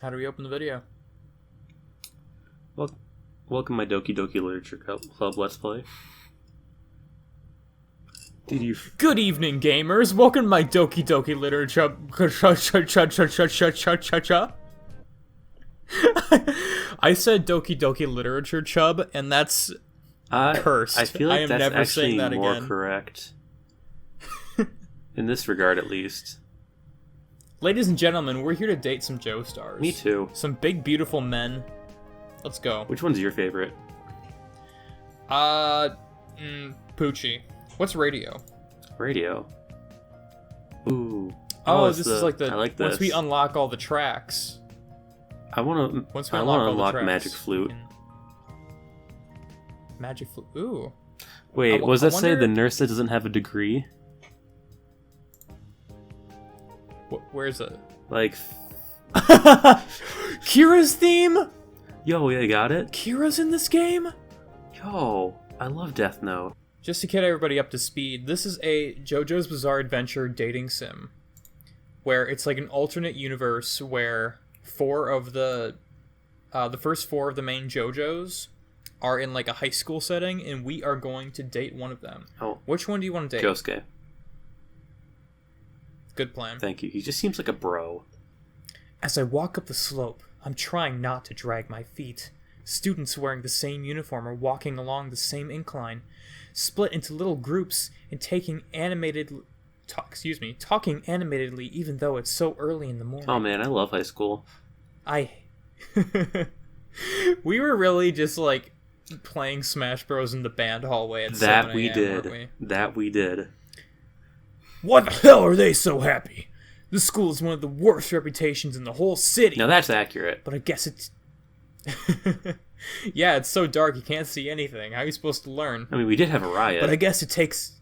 How do we open the video? Well, welcome my Doki Doki Literature Club Let's Play. Did you? Good evening, gamers. Welcome to my Doki Doki Literature. I said Doki Doki Literature Chub, and that's cursed. I feel like I am that's never actually saying that more again. correct. In this regard, at least. Ladies and gentlemen, we're here to date some Joestars. Me too. Some big, beautiful men. Let's go. Which one's your favorite? Poochie. What's radio? Radio. Ooh. Oh, this is like the. I like this. Once we unlock all the tracks. I want to. Once we I unlock want to all the unlock tracks, Magic Flute. Magic Flute. Ooh. Wait, was that say wonder- the nurse that doesn't have a degree? Where's it? Like. Kira's theme? Yo, yeah, got it. Kira's in this game? Yo, I love Death Note. Just to get everybody up to speed, this is a JoJo's Bizarre Adventure dating sim, where it's like an alternate universe where the first four of the main JoJos are in like a high school setting, and we are going to date one of them. Oh. Which one do you want to date? Josuke. Good plan. Thank you. He just seems like a bro. As I walk up the slope, I'm trying not to drag my feet. Students wearing the same uniform are walking along the same incline, split into little groups and talking animatedly even though it's so early in the morning. Oh man, I love high school. We were really just like playing Smash Bros in the band hallway at 7 a.m., weren't we? That we did. What the hell are they so happy? This school has one of the worst reputations in the whole city. Now that's accurate. But I guess it's... Yeah, it's so dark you can't see anything. How are you supposed to learn? I mean, we did have a riot. But I guess it takes...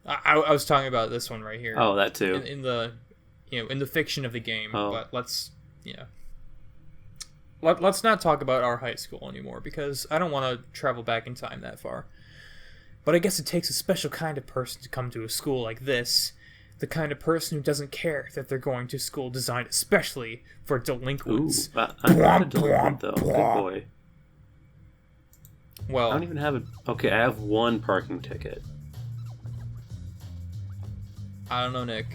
I was talking about this one right here. Oh, that too. In the fiction of the game. Oh. But let's not talk about our high school anymore, because I don't want to travel back in time that far. But I guess it takes a special kind of person to come to a school like this. The kind of person who doesn't care that they're going to school designed especially for delinquents. Ooh, I'm not a delinquent, though. Good boy. Well, I don't even have a... Okay, I have one parking ticket. I don't know, Nick.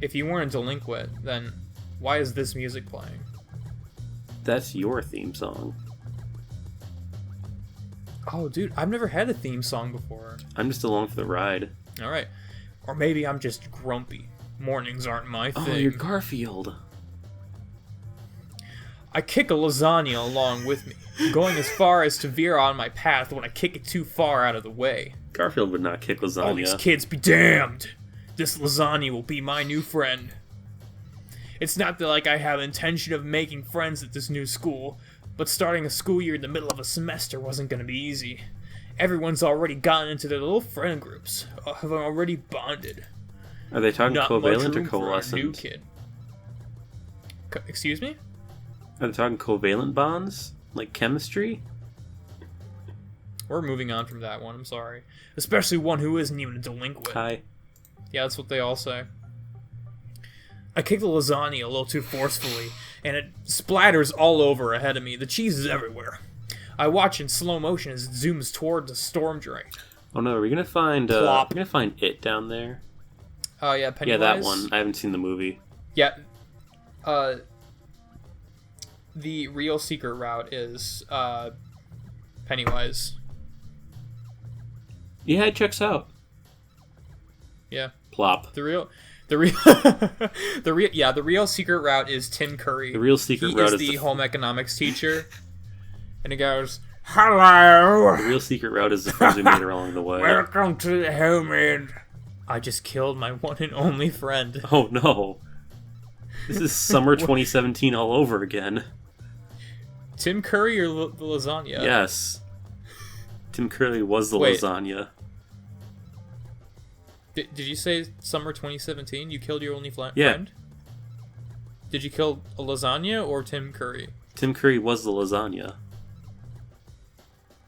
If you weren't a delinquent, then why is this music playing? That's your theme song. Oh, dude, I've never had a theme song before. I'm just along for the ride. Alright. Or maybe I'm just grumpy. Mornings aren't my thing. Oh, you're Garfield. I kick a lasagna along with me, going as far as to veer on my path when I kick it too far out of the way. Garfield would not kick lasagna. All these kids be damned! This lasagna will be my new friend. It's not that like I have intention of making friends at this new school, but starting a school year in the middle of a semester wasn't going to be easy. Everyone's already gotten into their little friend groups, have already bonded. Are they talking Not much covalent or room for a new coalescent? kid. Excuse me? Are they talking covalent bonds? Like chemistry? We're moving on from that one, I'm sorry. Especially one who isn't even a delinquent. Hi. Yeah, that's what they all say. I kick the lasagna a little too forcefully, and it splatters all over ahead of me. The cheese is everywhere. I watch in slow motion as it zooms toward the storm drain. Oh no, are we gonna find Plop. we're gonna find it down there? Oh, yeah, Pennywise? Yeah, that one. I haven't seen the movie. Yeah. The real secret route is, Pennywise. Yeah, it checks out. Yeah. Plop. The real secret route is Tim Curry. The real secret route is is the the home economics teacher. And he goes, "Hello! The real secret route is the friends we made along the way. Welcome to the home end." I just killed my one and only friend. Oh no. This is summer 2017 all over again. Tim Curry or the lasagna? Yes. Tim Curry was the Wait. lasagna. Did you say summer 2017? You killed your only friend? Yeah. Did you kill a lasagna or Tim Curry? Tim Curry was the lasagna.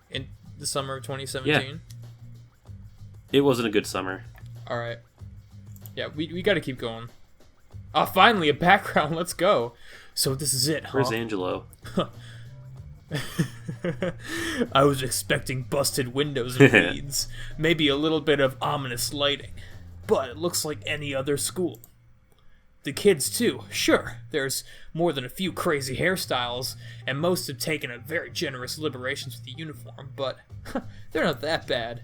In the summer of 2017? It wasn't a good summer. Alright. Yeah, we gotta keep going. Ah, finally, a background. Let's go. So this is it, huh? Where's Angelo? I was expecting busted windows and weeds. Maybe a little bit of ominous lighting. But it looks like any other school. The kids, too. Sure, there's more than a few crazy hairstyles, and most have taken a very generous liberations with the uniform, but they're not that bad.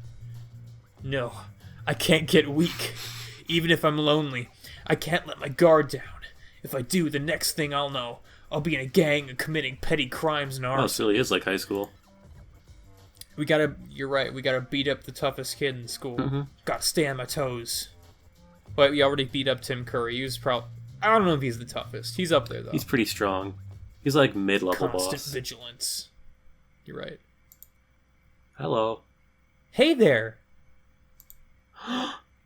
No, I can't get weak. Even if I'm lonely, I can't let my guard down. If I do, the next thing I'll know, I'll be in a gang and committing petty crimes and arson. Oh, so it is like high school. You're right, we gotta beat up the toughest kid in school. Gotta stay on my toes. But we already beat up Tim Curry. He was I don't know if he's the toughest. He's up there, though. He's pretty strong. He's like mid-level boss. Constant vigilance. You're right. Hello. Hey there!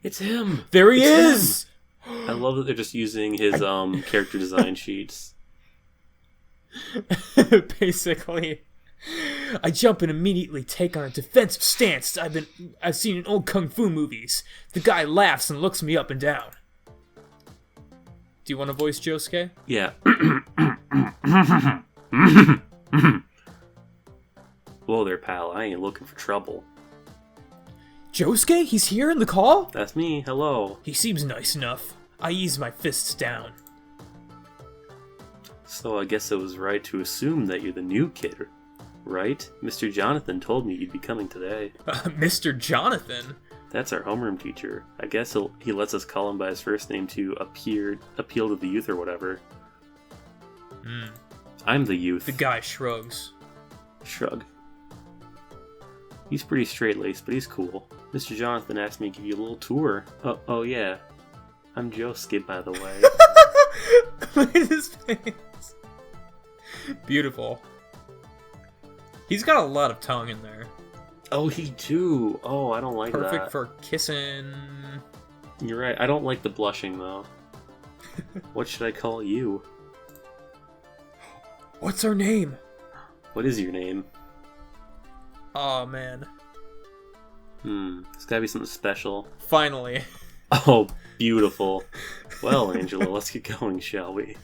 It's him! There he is! I love that they're just using his character design sheets. Basically. I jump and immediately take on a defensive stance I've seen in old kung fu movies. The guy laughs and looks me up and down. Do you want to voice Josuke? Yeah. Whoa there, pal. I ain't looking for trouble. Josuke? He's here in the call? That's me. Hello. He seems nice enough. I ease my fists down. So I guess it was right to assume that you're the new kid, right? Mr. Jonathan told me you'd be coming today. Mr. Jonathan? That's our homeroom teacher. I guess he lets us call him by his first name to appeal to the youth or whatever. I'm the youth. The guy shrugs. Shrug. He's pretty straight-laced, but he's cool. Mr. Jonathan asked me to give you a little tour. Oh yeah. I'm Josuke, by the way. Look at his face. Beautiful. He's got a lot of tongue in there. Oh, he do. Oh, I don't like that. Perfect for kissing. You're right. I don't like the blushing, though. What should I call you? What's her name? What is your name? Oh man. It's gotta be something special. Finally. Oh, beautiful. Well, Angela, let's get going, shall we?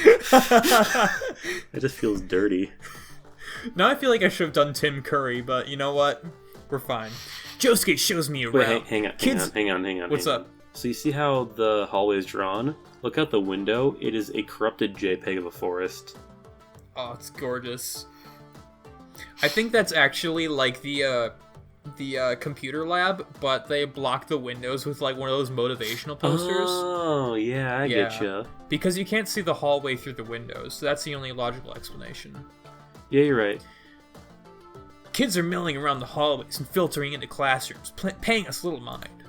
It just feels dirty. Now I feel like I should have done Tim Curry, but you know what? We're fine. Josuke shows me around. Wait, hang on. What's up? So you see how the hallway is drawn? Look out the window. It is a corrupted JPEG of a forest. Oh, it's gorgeous. I think that's actually like the computer lab, but they block the windows with like one of those motivational posters. Oh, yeah, I getcha. Because you can't see the hallway through the windows, so that's the only logical explanation. Yeah, you're right. Kids are milling around the hallways and filtering into classrooms, paying us little mind.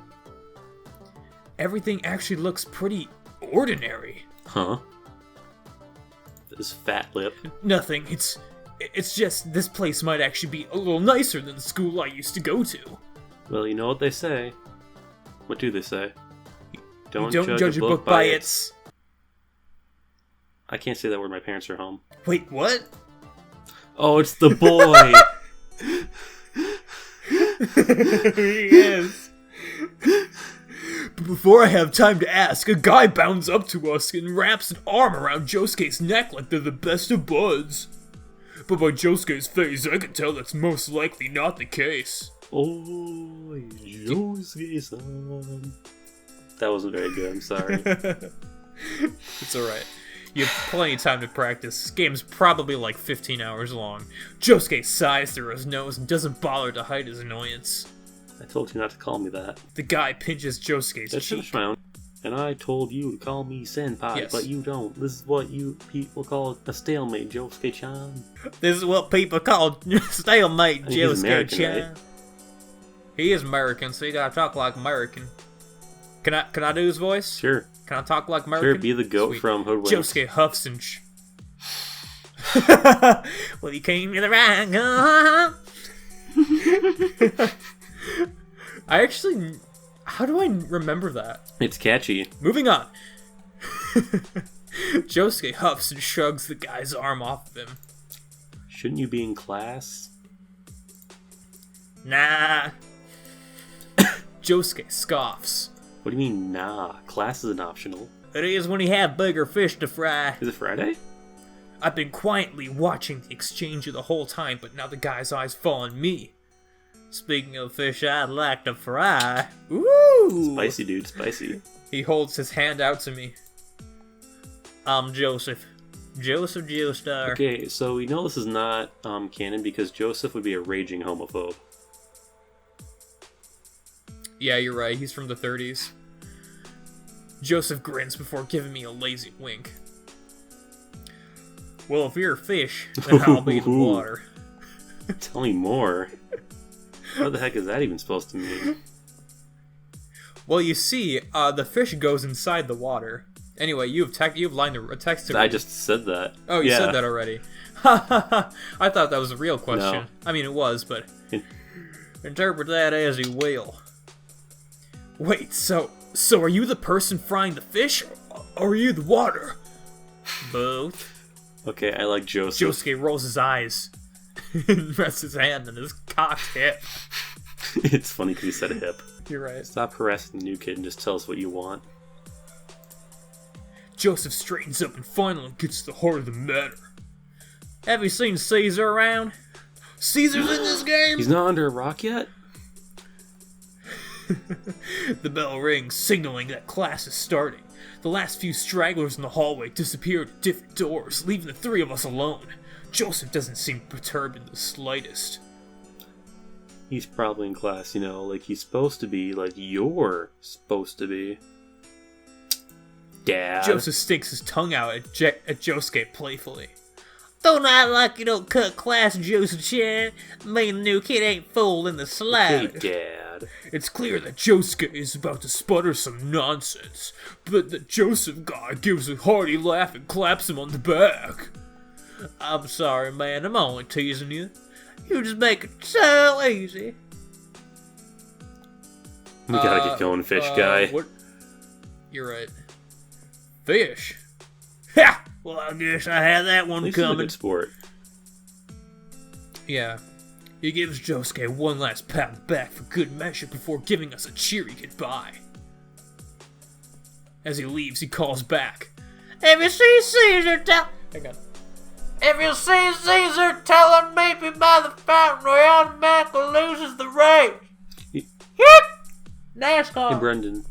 Everything actually looks pretty ordinary. Huh? This fat lip. Nothing. It's just this place might actually be a little nicer than the school I used to go to. Well, you know what they say. What do they say? Don't judge a book by its... I can't say that word. My parents are home. Wait, what? Oh, it's the boy! He is. But before I have time to ask, a guy bounds up to us and wraps an arm around Josuke's neck like they're the best of buds. But by Josuke's face, I can tell that's most likely not the case. Oh, Josuke-san. That wasn't very good, I'm sorry. It's alright. You have plenty of time to practice. This game's probably like 15 hours long. Josuke sighs through his nose and doesn't bother to hide his annoyance. I told you not to call me that. The guy pinches Josuke's cheek. And I told you to call me senpai, Yes. but you don't. This is what you people call a stalemate, Josuke-chan. This is what people call stalemate, I mean, he's American, Josuke-chan. right? He is American, so you gotta talk like American. Can I do his voice? Sure. Can I talk like American? Sure, be the goat Sweet. from Hoodwinks. Josuke huffs and well, you came to the right. I actually... How do I remember that? It's catchy. Moving on. Josuke huffs and shrugs the guy's arm off of him. Shouldn't you be in class? Nah. Josuke scoffs. What do you mean, nah? Class isn't optional. It is when you have bigger fish to fry. Is it Friday? I've been quietly watching the exchange the whole time, but now the guy's eyes fall on me. Speaking of fish I'd like to fry. Ooh! Spicy, dude, spicy. He holds his hand out to me. I'm Joseph. Joseph Joestar. Okay, so we know this is not canon because Joseph would be a raging homophobe. Yeah, you're right. He's from the 30s. Joseph grins before giving me a lazy wink. Well, if you're a fish, then I'll be the water. Tell me more. What the heck is that even supposed to mean? Well, you see, the fish goes inside the water. Anyway, you have lined a text to me. I just said that. Oh, you said that already. I thought that was a real question. No. I mean, it was, but interpret that as you will. Wait, so are you the person frying the fish, or are you the water? Both. Okay, I like Joseph. Josuke rolls his eyes and rests his hand on his cocked hip. It's funny because he said hip. You're right. Stop harassing the new kid and just tell us what you want. Joseph straightens up and finally gets to the heart of the matter. Have you seen Caesar around? Caesar's in this game? He's not under a rock yet? The bell rings, signaling that class is starting. The last few stragglers in the hallway disappeared at different doors, leaving the three of us alone. Joseph doesn't seem perturbed in the slightest. He's probably in class, you know, like he's supposed to be, like you're supposed to be. Dad. Joseph sticks his tongue out at Josuke playfully. Don't act like you don't cut class, Joseph-chan. Me and the new kid ain't fooled in the slightest. Hey, Dad. It's clear that Josuke is about to sputter some nonsense, but the Joseph guy gives a hearty laugh and claps him on the back. I'm sorry, man. I'm only teasing you. You just make it so easy. We gotta get going, fish guy. What? You're right. Fish? Ha! Well, I guess I had that one At least he's a coming. good sport. Yeah. He gives Josuke one last pat on the back for good measure before giving us a cheery goodbye. As he leaves, he calls back. If you see Caesar, Hang on. If you see Caesar, tell him meet me by the fountain where automatically loses the race. Hip! NASCAR. Hey, Brendan.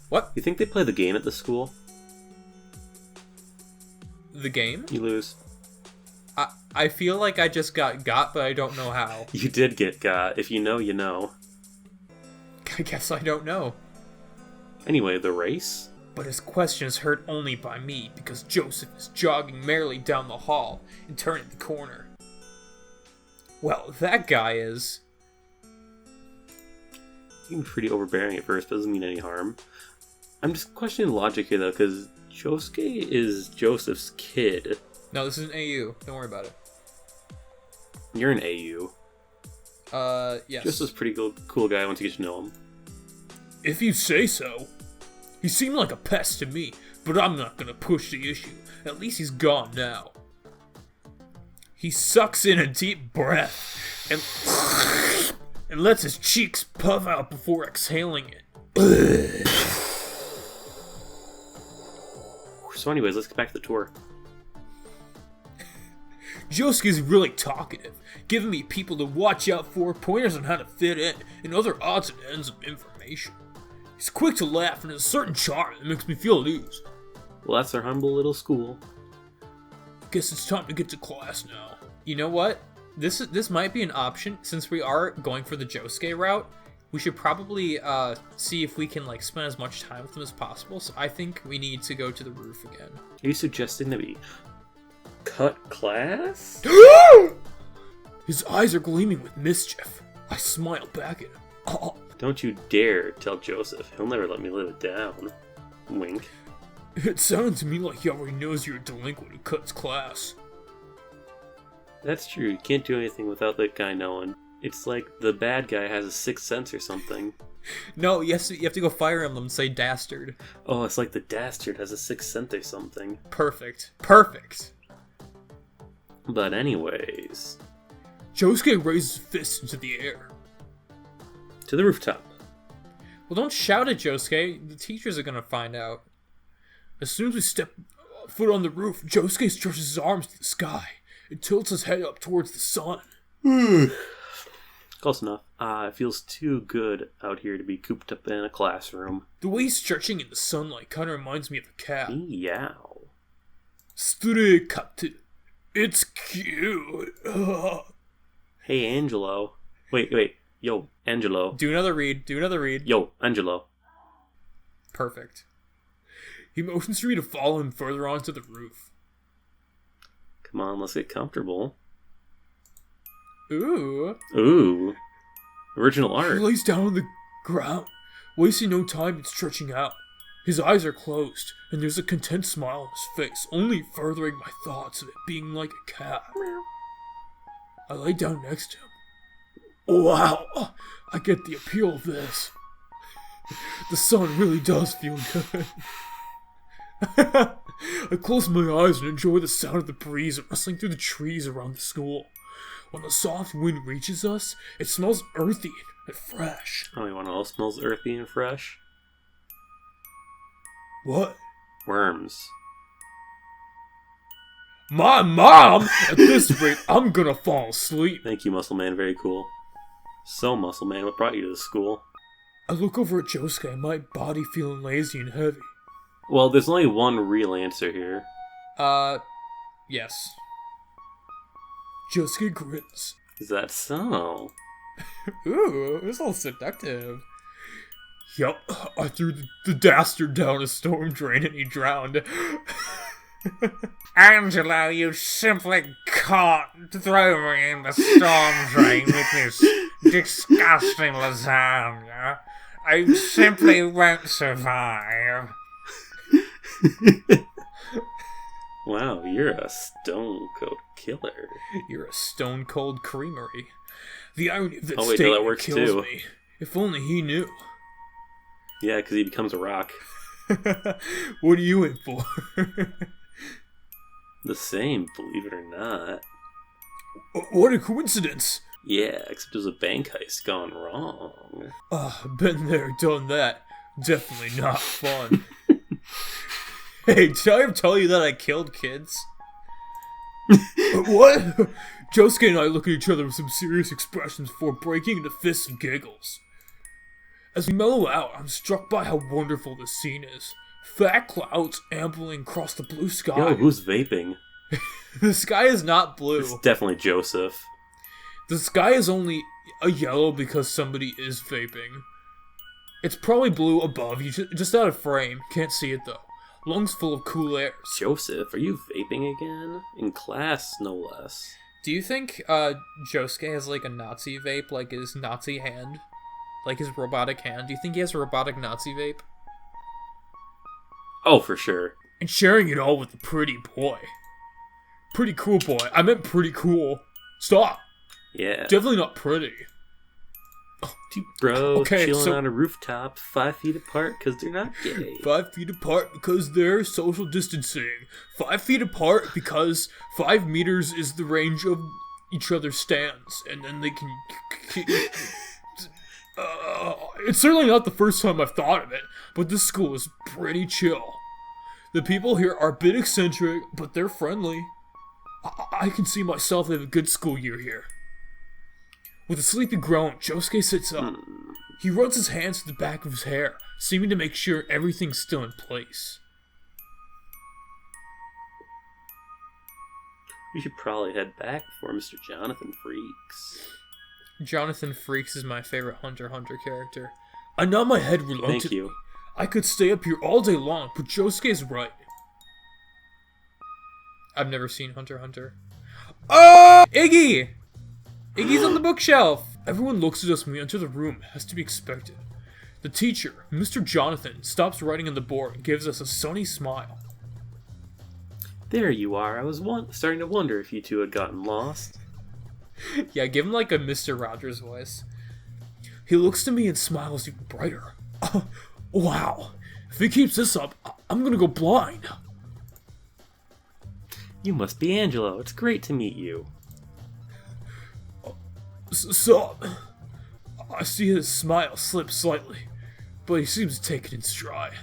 What? You think they play the game at the school? The game? You lose. I feel like I just got, but I don't know how. You did get got. If you know, you know. I guess I don't know. Anyway, the race? But his question is heard only by me because Joseph is jogging merrily down the hall and turning the corner. Well, that guy is... He was pretty overbearing at first, but doesn't mean any harm. I'm just questioning logic here, though, because Josuke is Joseph's kid. No, this is an AU. Don't worry about it. You're an AU. Yes. Joseph's a pretty cool guy once you get to know him. If you say so. He seemed like a pest to me, but I'm not gonna push the issue. At least he's gone now. He sucks in a deep breath and lets his cheeks puff out before exhaling it. So anyways, let's get back to the tour. Josuke's really talkative, giving me people to watch out for, pointers on how to fit in, and other odds and ends of information. He's quick to laugh and has a certain charm that makes me feel at ease. Well, that's our humble little school. Guess it's time to get to class now. You know what? This might be an option, since we are going for the Josuke route. We should probably see if we can like spend as much time with him as possible. So I think we need to go to the roof again. Are you suggesting that we cut class? His eyes are gleaming with mischief. I smile back at him. Oh. Don't you dare tell Joseph. He'll never let me live it down. Wink. It sounds to me like he already knows you're a delinquent who cuts class. That's true. You can't do anything without that guy knowing. It's like the bad guy has a sixth sense or something. No, you have to go fire emblem and say dastard. Oh, it's like the dastard has a sixth sense or something. Perfect. Perfect. But anyways... Josuke raises his fist into the air. To the rooftop. Well, don't shout at Josuke. The teachers are gonna find out. As soon as we step foot on the roof, Josuke stretches his arms to the sky and tilts his head up towards the sun. Close enough. It feels too good out here to be cooped up in a classroom. The way he's stretching in the sunlight kind of reminds me of a cat. Meow. Stray Captain. It's cute. Hey, Angelo. Wait. Yo, Angelo. Do another read. Yo, Angelo. Perfect. He motions for me to follow him further onto the roof. Come on, let's get comfortable. Ooh. Original He art. lays down on the ground, wasting no time in stretching out. His eyes are closed, and there's a content smile on his face, only furthering my thoughts of it being like a cat. I lay down next to him. Wow, I get the appeal of this. The sun really does feel good. I close my eyes and enjoy the sound of the breeze rustling through the trees around the school. When the soft wind reaches us, it smells earthy and fresh. Oh, you want to know what smells earthy and fresh? What? Worms. My mom! At this rate, I'm gonna fall asleep. Thank you, Muscle Man. Very cool. So, Muscle Man, what brought you to the school? I look over at Josuke, my body feeling lazy and heavy. Well, there's only one real answer here. Yes. Josuke grins. Is that so? Ooh, it was all seductive. Yup, I threw the dastard down a storm drain and he drowned. Angelo, you simply can't throw me in the storm drain with this disgusting lasagna. I simply won't survive. Wow, you're a stone cold killer. You're a stone cold creamery. The irony of that wait, statement that works kills too. me. If only he knew. Yeah, because he becomes a rock. What are you in for? The same, believe it or not. What a coincidence. Yeah, except it was a bank heist gone wrong. Been there, done that. Definitely not fun. Hey, did I ever tell you that I killed kids? What? Josuke and I look at each other with some serious expressions before breaking into fists and giggles. As we mellow out, I'm struck by how wonderful this scene is. Fat clouds ambling across the blue sky. Yo, who's vaping? The sky is not blue. It's definitely Joseph. The sky is only a yellow because somebody is vaping. It's probably blue above you, just out of frame. Can't see it though. Lungs full of cool airs. Joseph, are you vaping again? In class, no less. Do you think Josuke has like a Nazi vape, like his Nazi hand? Like his robotic hand? Do you think he has a robotic Nazi vape? Oh, for sure. And sharing it all with the pretty boy. Pretty cool boy. I meant pretty cool. Stop. Yeah. Definitely not pretty. Two bros Okay, chilling so- on a rooftop 5 feet apart because they're not gay. 5 feet apart because they're social distancing. 5 feet apart because 5 meters is the range of each other's stands. And then they can... it's certainly not the first time I've thought of it, but this school is pretty chill. The people here are a bit eccentric, but they're friendly. I can see myself having a good school year here. With a sleepy groan, Josuke sits up. He runs his hands to the back of his hair, seeming to make sure everything's still in place. We should probably head back before Mr. Jonathan freaks. Jonathan Freaks is my favorite Hunter x Hunter character. I nod my head reluctantly. Thank you. I could stay up here all day long, but Josuke's right. I've never seen Hunter x Hunter. Oh! Iggy! Iggy's on the bookshelf! Everyone looks at us when we enter the room, as to be expected. The teacher, Mr. Jonathan, stops writing on the board and gives us a sunny smile. There you are. I was starting to wonder if you two had gotten lost. Yeah, give him like a Mr. Rogers voice. He looks to me and smiles even brighter. Wow. If he keeps this up, I'm gonna go blind. You must be Angelo. It's great to meet you. So, I see his smile slip slightly, but he seems to take it in stride.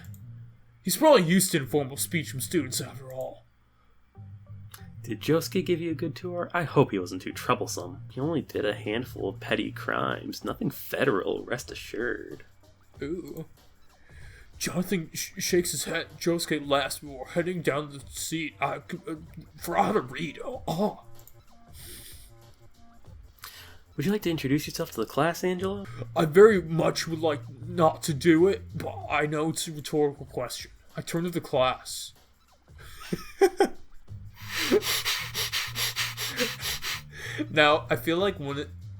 He's probably used to informal speech from students after all. Did Josuke give you a good tour? I hope he wasn't too troublesome. He only did a handful of petty crimes. Nothing federal, rest assured. Ooh. Jonathan shakes his head. Josuke laughs before heading down the seat. For how to read. Oh. Would you like to introduce yourself to the class, Angelo? I very much would like not to do it, but I know it's a rhetorical question. I turn to the class. Now, I feel like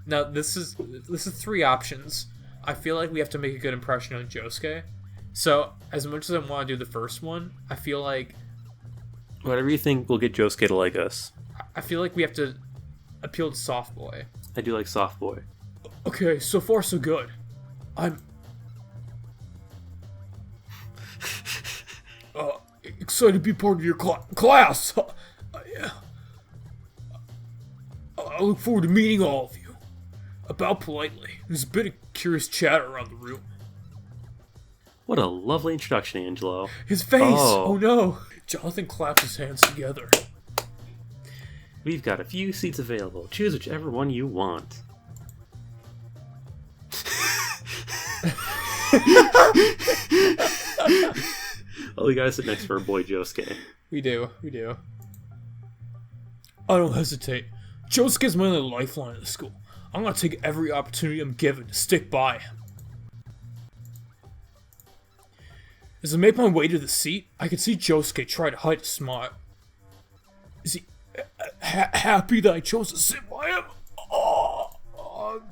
this is 3 options. I feel like we have to make a good impression on Josuke. So, as much as I want to do the first one, I feel like... Whatever you think will get Josuke to like us. I feel like we have to appeal to soft boy. I do like soft boy. Okay, so far so good. I'm... excited to be part of your class. Yeah. I look forward to meeting all of you. About politely. There's a bit of curious chatter around the room. What a lovely introduction, Angelo. His face! Oh no! Jonathan claps his hands together. We've got a few seats available. Choose whichever one you want. Oh, we gotta sit next to our boy Josuke. We do. I don't hesitate. Josuke's my only lifeline in the school. I'm gonna take every opportunity I'm given to stick by him. As I make my way to the seat, I can see Josuke try to hide a smile. Is he happy that I chose to sit by him?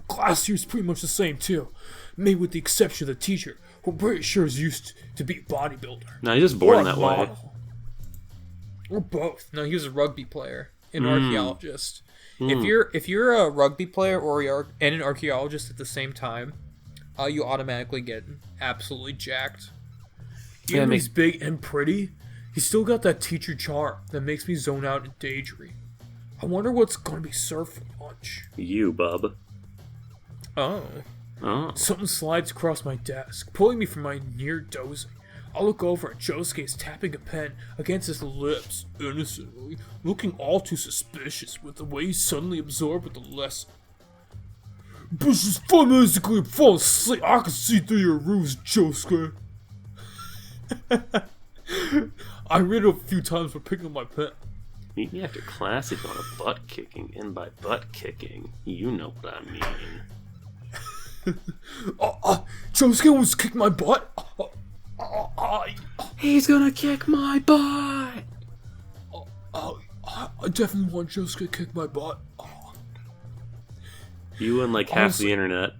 Class here's pretty much the same too. Maybe with the exception of the teacher, who I'm pretty sure is used to be a bodybuilder. No, he's just born that way. Or both. No, he was a rugby player, an archaeologist. If you're a rugby player and an archaeologist at the same time, you automatically get absolutely jacked. Even though he's big and pretty, he's still got that teacher charm that makes me zone out and daydream. I wonder what's going to be served for lunch. You, bub. Oh. Something slides across my desk, pulling me from my near dozing. I look over and Josuke is tapping a pen against his lips, innocently, looking all too suspicious with the way he's suddenly absorbed with the lesson. This is physically fall asleep. I can see through your ruse, Josuke. I read it a few times for picking up my pen. Meet me after class if you want a butt kicking, and by butt kicking, you know what I mean. Josuke wants to kick my butt? He's gonna kick my butt! I definitely want Josuke to kick my butt. You and like half the internet.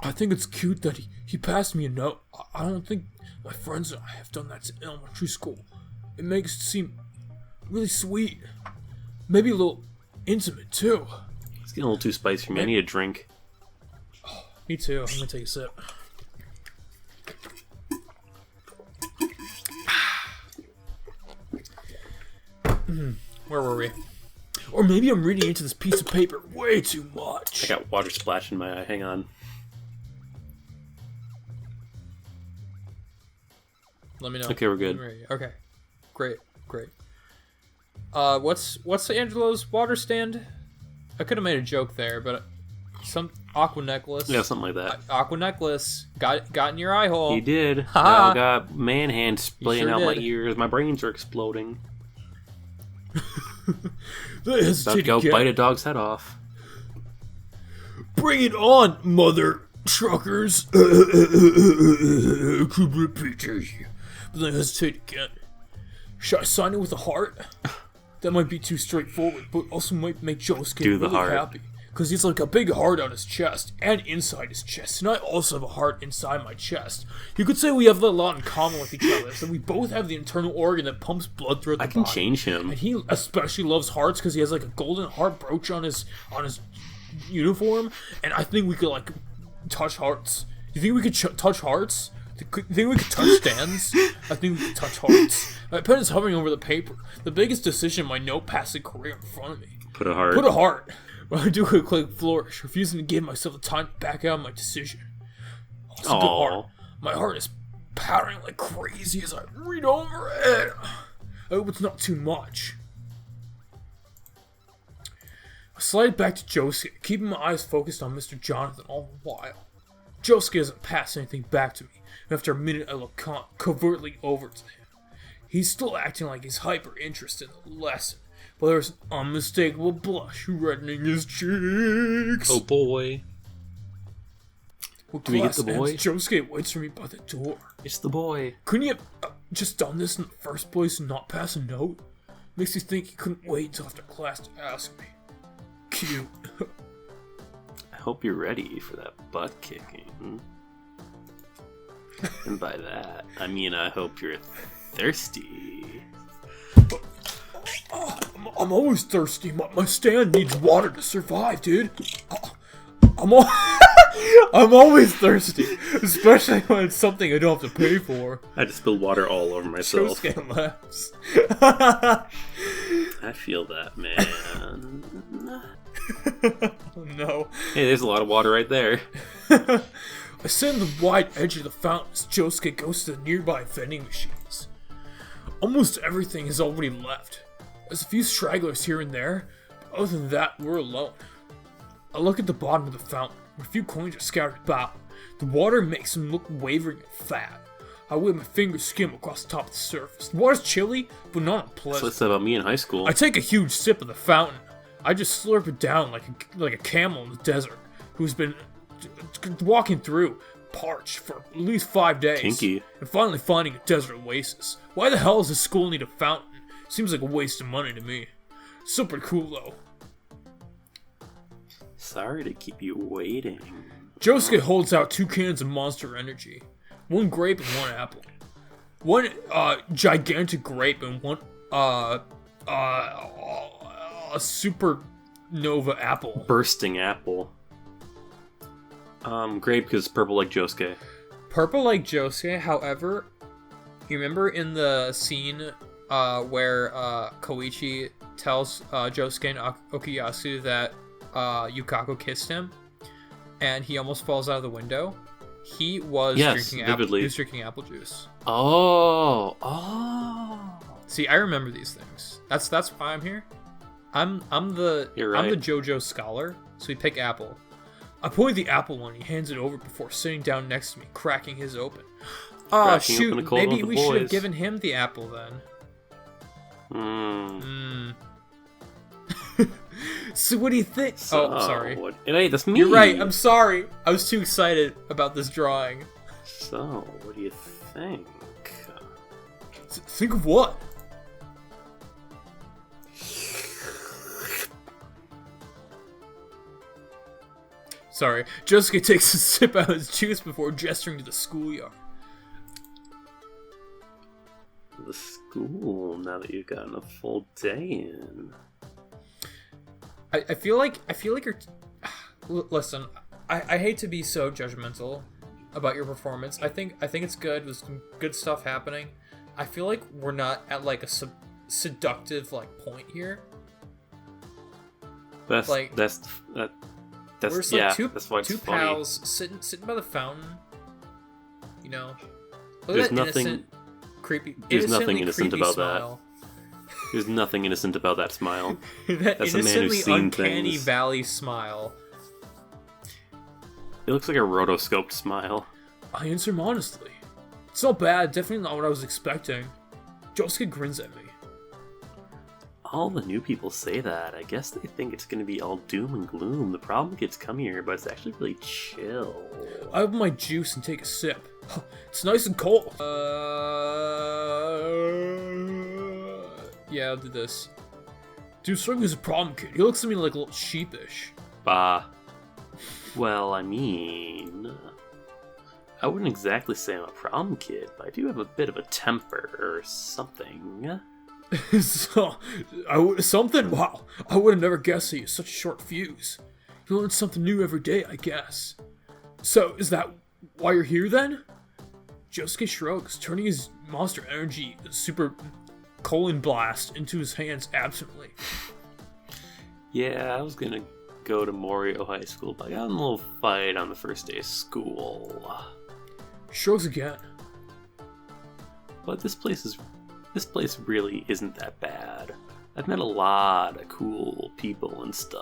I think it's cute that he passed me a note. I don't think my friends and I have done that in elementary school. It makes it seem really sweet. Maybe a little intimate, too. It's getting a little too spicy for me. I need a drink. Oh, me too. I'm gonna take a sip. Where were we? Or maybe I'm reading into this piece of paper way too much. I got water splash in my eye. Hang on. Let me know. Okay, we're good. Okay. Great. What's Angelo's water stand? I could have made a joke there, but some aqua necklace. Yeah, something like that. Aqua necklace got in your eye hole. He did. Ha! Now I got man hands splaying Sure out my did. ears. My brains are exploding. About to go bite a dog's head off. Bring it on, mother truckers. Could repeat to you, but then hesitate again. Should I sign it with a heart? That might be too straightforward, but also might make Josuke really happy. Because he's like a big heart on his chest, and inside his chest, and I also have a heart inside my chest. You could say we have a lot in common with each other, so we both have the internal organ that pumps blood throughout the body. I can change him. And he especially loves hearts because he has like a golden heart brooch on his uniform, and I think we could like touch hearts. You think we could touch hearts? You think we could touch stands? I think we could touch hearts. My pen is hovering over the paper. The biggest decision in my note-passing career in front of me. Put a heart. Put a heart. Well, I do a quick flourish, refusing to give myself the time to back out of my decision. Oh, it's a good heart. My heart is pattering like crazy as I read over it. I hope it's not too much. I slide back to Josuke, keeping my eyes focused on Mr. Jonathan all the while. Josuke doesn't pass anything back to me, and after a minute I look covertly over to him. He's still acting like he's hyper interested in the lesson, but there's an unmistakable blush reddening his cheeks. Oh boy. Do we get the boy? Josuke waits for me by the door. It's the boy. Couldn't you have just done this in the first place and not pass a note? Makes me think he couldn't wait until after class to ask me. Cute. I hope you're ready for that butt kicking. And by that, I mean I hope you're thirsty. I'm always thirsty. My stand needs water to survive, dude. I'm always thirsty, especially when it's something I don't have to pay for. I just spilled water all over myself. Josuke laughs. I feel that, man. Oh no. Hey, there's a lot of water right there. I stand on the wide edge of the fountain as Josuke goes to the nearby vending machines. Almost everything is already left. There's a few stragglers here and there, but other than that, we're alone. I look at the bottom of the fountain, where a few coins are scattered about. The water makes them look wavering and fat. I wave my fingers skim across the top of the surface. The water's chilly, but not unpleasant. So what's that about me in high school? I take a huge sip of the fountain. I just slurp it down like a camel in the desert, who's been walking through, parched for at least 5 days. Kinky. And finally finding a desert oasis. Why the hell does this school need a fountain? Seems like a waste of money to me. Still pretty cool though. Sorry to keep you waiting. Josuke holds out 2 cans of Monster Energy. 1 grape and 1 apple. 1 gigantic grape and 1 a supernova apple. Bursting apple. Grape because purple like Josuke. Purple like Josuke, however, you remember in the scene where Koichi tells Josuke and Okuyasu that Yukako kissed him, and he almost falls out of the window? He was drinking apple juice. Oh. See, I remember these things. That's why I'm here. I'm the Jojo scholar, so we pick apple. I point the apple one, he hands it over before sitting down next to me, cracking his open. Shoot, maybe we should have given him the apple then. So what do you think? Sorry. Hey, that's me. You're right, I'm sorry. I was too excited about this drawing. So, what do you think? Think of what? Sorry, Josuke takes a sip out of his juice before gesturing to the schoolyard. The school, now that you've gotten a full day in. I feel like you're... Listen, I hate to be so judgmental about your performance. I think it's good. There's some good stuff happening. I feel like we're not at like a seductive like point here. That's we're just like two pals sitting by the fountain. You know, there's nothing innocent, creepy. There's nothing innocent about smile. that. There's nothing innocent about that smile. That That's a man who's seen uncanny things. valley smile. It looks like a rotoscoped smile. I answer modestly. It's not bad. Definitely not what I was expecting. Josuke grins at me. All the new people say that. I guess they think it's gonna be all doom and gloom. The problem kids come here, but it's actually really chill. I open my juice and take a sip. It's nice and cold. Yeah, I'll do this. Dude, Struggle is a problem kid. He looks at me like a little sheepish. Bah. Well, I mean... I wouldn't exactly say I'm a problem kid, but I do have a bit of a temper or something. Something? Wow. I would have never guessed that you have such a short fuse. You learn something new every day, I guess. So, is that why you're here then? Josuke shrugs, turning his Monster Energy Super Colon Blast into his hands absently. Yeah, I was gonna go to Morio High School, but I got in a little fight on the first day of school. Shrugs again. But this place really isn't that bad. I've met a lot of cool people and stuff.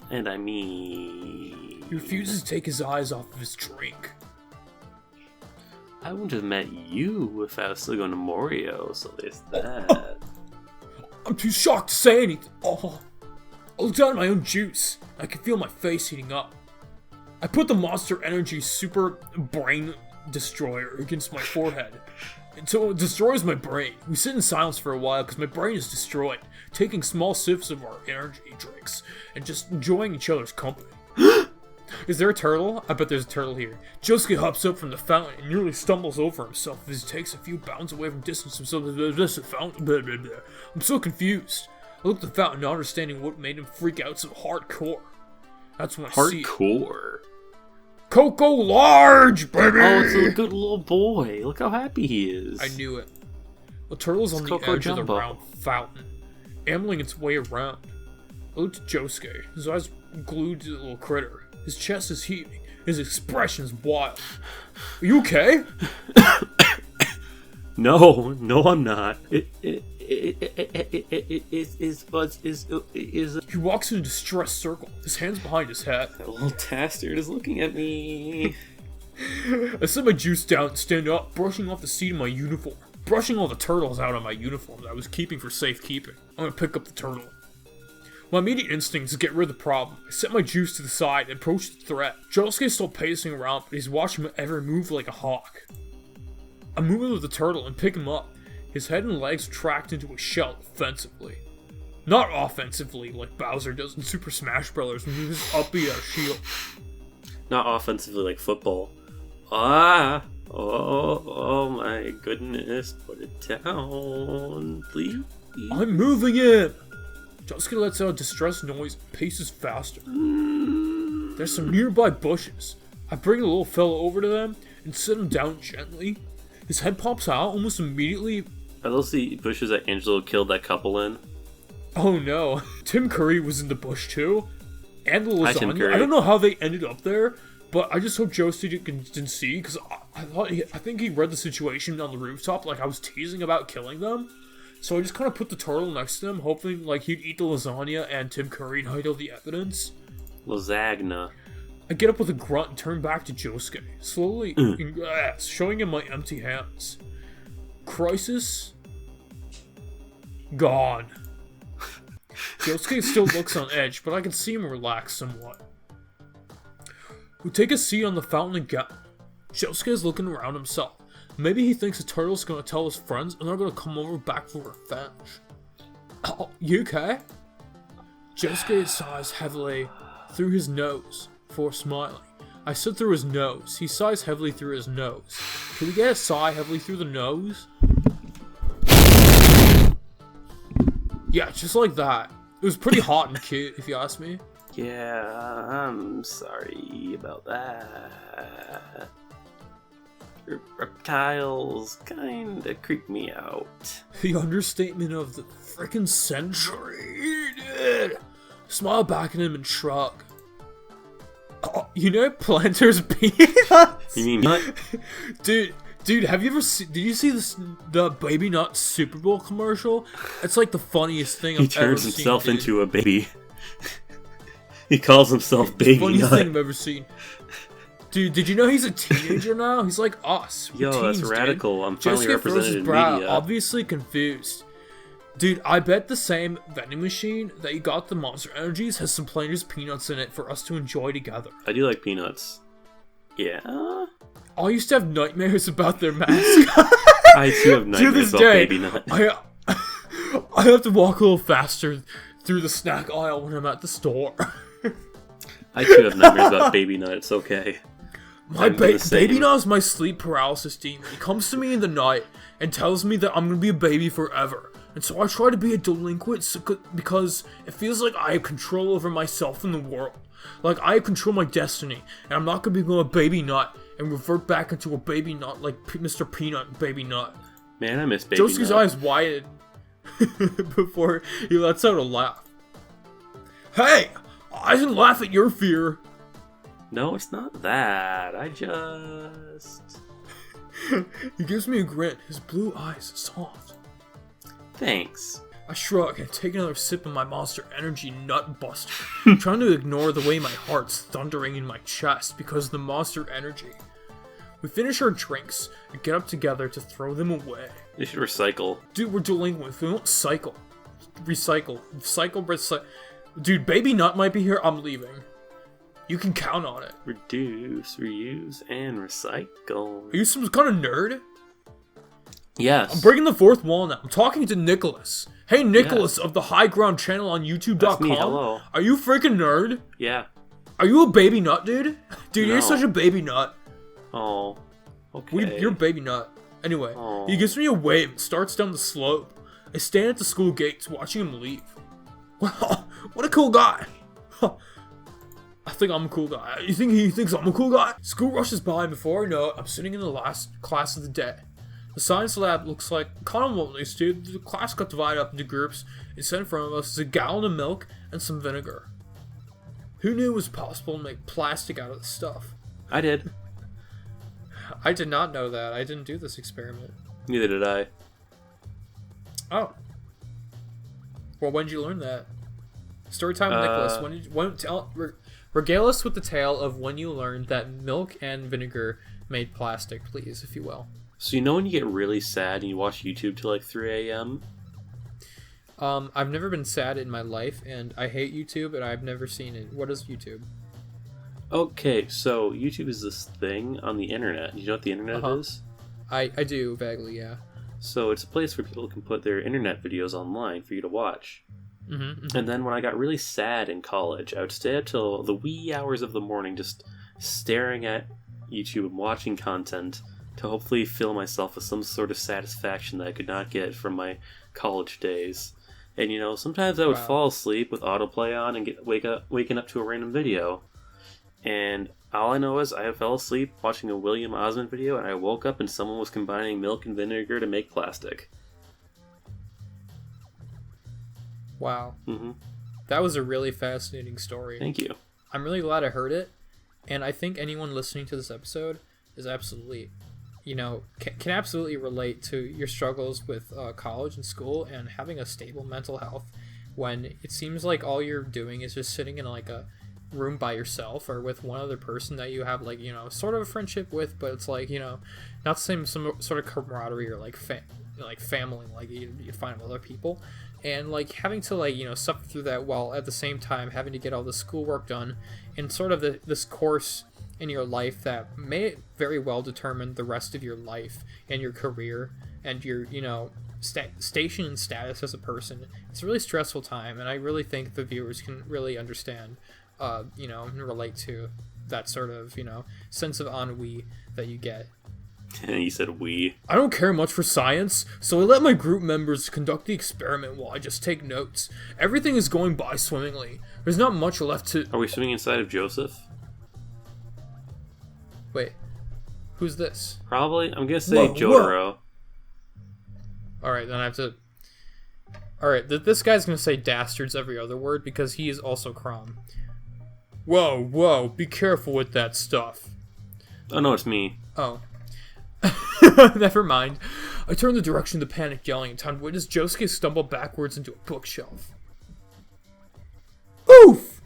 And I mean... He refuses to take his eyes off of his drink. I wouldn't have met you if I was still going to Morio, so there's that. I'm too shocked to say anything. Oh, I looked down at my own juice. I could feel my face heating up. I put the Monster Energy Super Brain Destroyer against my forehead until it destroys my brain. We sit in silence for a while because my brain is destroyed, taking small sips of our energy drinks and just enjoying each other's company. Is there a turtle? I bet there's a turtle here. Josuke hops up from the fountain and nearly stumbles over himself as he takes a few bounds away from distance himself. I'm so confused. I look at the fountain, not understanding what made him freak out so hardcore. That's when I see it. Hardcore? Coco Large, baby! Oh, it's a good little boy. Look how happy he is. I knew it. The turtle's on the edge of the round fountain, ambling its way around. I looked at Josuke, his eyes glued to the little critter. His chest is heaving. His expression's wild. Are you okay? No, I'm not. He walks in a distressed circle, his hands behind his head. That little bastard is looking at me. I set my juice down and stand up, brushing off the seat of my uniform. Brushing all the turtles out on my uniform that I was keeping for safekeeping. I'm gonna pick up the turtle. My immediate instinct is to get rid of the problem. I set my juice to the side and approach the threat. Josuke's still pacing around, but he's watching my every move like a hawk. I move over the turtle and pick him up. His head and legs tracked into a shell defensively. Not offensively, like Bowser does in Super Smash Bros. When he uses up a shield. Not offensively like football. Oh my goodness. Put it down, please. I'm moving in! Josuke lets out a distressed noise and paces faster. There's some nearby bushes. I bring the little fella over to them and sit him down gently. His head pops out almost immediately. Are those the bushes that Angelo killed that couple in? Oh no. Tim Curry was in the bush too. And the Hi, Tim lasagna. Curry. I don't know how they ended up there, but I just hope Josuke didn't see, because I think he read the situation on the rooftop, like I was teasing about killing them. So I just kind of put the turtle next to him, hoping like he'd eat the lasagna and Tim Curry and hide all the evidence. Lasagna. I get up with a grunt and turn back to Josuke, slowly showing him my empty hands. Crisis? Gone. Josuke still looks on edge, but I can see him relax somewhat. We take a seat on the fountain again. Josuke is looking around himself. Maybe he thinks the turtle's gonna tell his friends and they're gonna come over back for revenge. Oh, you okay? Josuke sighs heavily through his nose before smiling. I said through his nose. He sighs heavily through his nose. Can we get a sigh heavily through the nose? Yeah, just like that. It was pretty hot and cute, if you ask me. Yeah, I'm sorry about that. Reptiles kinda creep me out. The understatement of the frickin' century, dude. Smile back at him and shrug. Oh, you know Planters Peanuts? You mean nut? Dude, have you ever seen? Did you see the Baby Nut Super Bowl commercial? It's like the funniest thing I've ever seen. He turns himself into a baby. He calls himself Baby Funniest Nut. thing I've ever seen. Dude, did you know he's a teenager now? He's like us. Yo, teens, that's radical. Dude. I'm finally Josuke represented his in brow, media. obviously confused. Dude, I bet the same vending machine that you got the Monster Energies has some Planters Peanuts in it for us to enjoy together. I do like peanuts. Yeah? I used to have nightmares about their mascot. I too have nightmares about Baby Nut. I have to walk a little faster through the snack aisle when I'm at the store. I too have nightmares about Baby Nut. It's okay. Baby Nut is my sleep paralysis demon. He comes to me in the night and tells me that I'm gonna be a baby forever. And so I try to be a delinquent because it feels like I have control over myself and the world. Like I control my destiny, and I'm not gonna become a baby nut and revert back into a baby nut like Mr. Peanut and Baby Nut. Man, I miss Baby Nut. Josuke's eyes widen before he lets out a laugh. Hey! I didn't laugh at your fear. No, it's not that. I just... He gives me a grin, his blue eyes soft. Thanks. I shrug and take another sip of my Monster Energy Nut Buster, trying to ignore the way my heart's thundering in my chest because of the Monster Energy. We finish our drinks and get up together to throw them away. They should recycle. Dude, we're delinquent. We won't cycle. Recycle. Recycle. Dude, Baby Nut might be here. I'm leaving. You can count on it. Reduce, reuse, and recycle. Are you some kind of nerd? Yes. I'm breaking the fourth wall now. I'm talking to Nicholas. Hey, Nicholas of the High Ground channel on YouTube.com. That's me, hello. Are you a freaking nerd? Yeah. Are you a baby nut, dude? Dude, No. You're such a baby nut. Oh. Okay. You're a baby nut. Anyway, Oh. he gives me a wave and starts down the slope. I stand at the school gates watching him leave. Wow, what a cool guy. I think I'm a cool guy. You think he thinks I'm a cool guy? School rushes by, and before I know it, I'm sitting in the last class of the day. The science lab looks like kind of lonely, dude. The class got divided up into groups, and set in front of us is a gallon of milk and some vinegar. Who knew it was possible to make plastic out of this stuff? I did. I did not know that. I didn't do this experiment. Neither did I. Oh. Well, when did you learn that? Story time with Nicholas. Regale us with the tale of when you learned that milk and vinegar made plastic, please, if you will. So you know when you get really sad and you watch YouTube till like 3 a.m.? I've never been sad in my life, and I hate YouTube, and I've never seen it. What is YouTube? Okay, so YouTube is this thing on the internet. You know what the internet is? I do, vaguely, yeah. So it's a place where people can put their internet videos online for you to watch. Mm-hmm. And then when I got really sad in college, I would stay up till the wee hours of the morning just staring at YouTube and watching content to hopefully fill myself with some sort of satisfaction that I could not get from my college days. And you know, sometimes I would fall asleep with autoplay on and waking up to a random video. And all I know is I fell asleep watching a William Osmond video, and I woke up and someone was combining milk and vinegar to make plastic. Wow. Mm-hmm. That was a really fascinating story. Thank you. I'm really glad I heard it, and I think anyone listening to this episode is absolutely, can absolutely relate to your struggles with college and school and having a stable mental health when it seems like all you're doing is just sitting in like a room by yourself or with one other person that you have like, sort of a friendship with, but it's like, not the same some sort of camaraderie or like family like you find with other people. And like having to like suffer through that while at the same time having to get all the schoolwork done and sort of this course in your life that may very well determine the rest of your life and your career and your station and status as a person. It's a really stressful time, and I really think the viewers can really understand and relate to that sort of sense of ennui that you get. And you said we. I don't care much for science, so I let my group members conduct the experiment while I just take notes. Everything is going by swimmingly. There's not much left to... Are we swimming inside of Joseph? Wait. Who's this? Probably. I'm gonna say Jotaro. Alright, then I have to... Alright, this guy's gonna say dastards every other word because he is also Crom. Whoa, be careful with that stuff. Oh no, it's me. Oh. Never mind. I turned the direction of the panic yelling in time to witness Josuke stumble backwards into a bookshelf. Oof!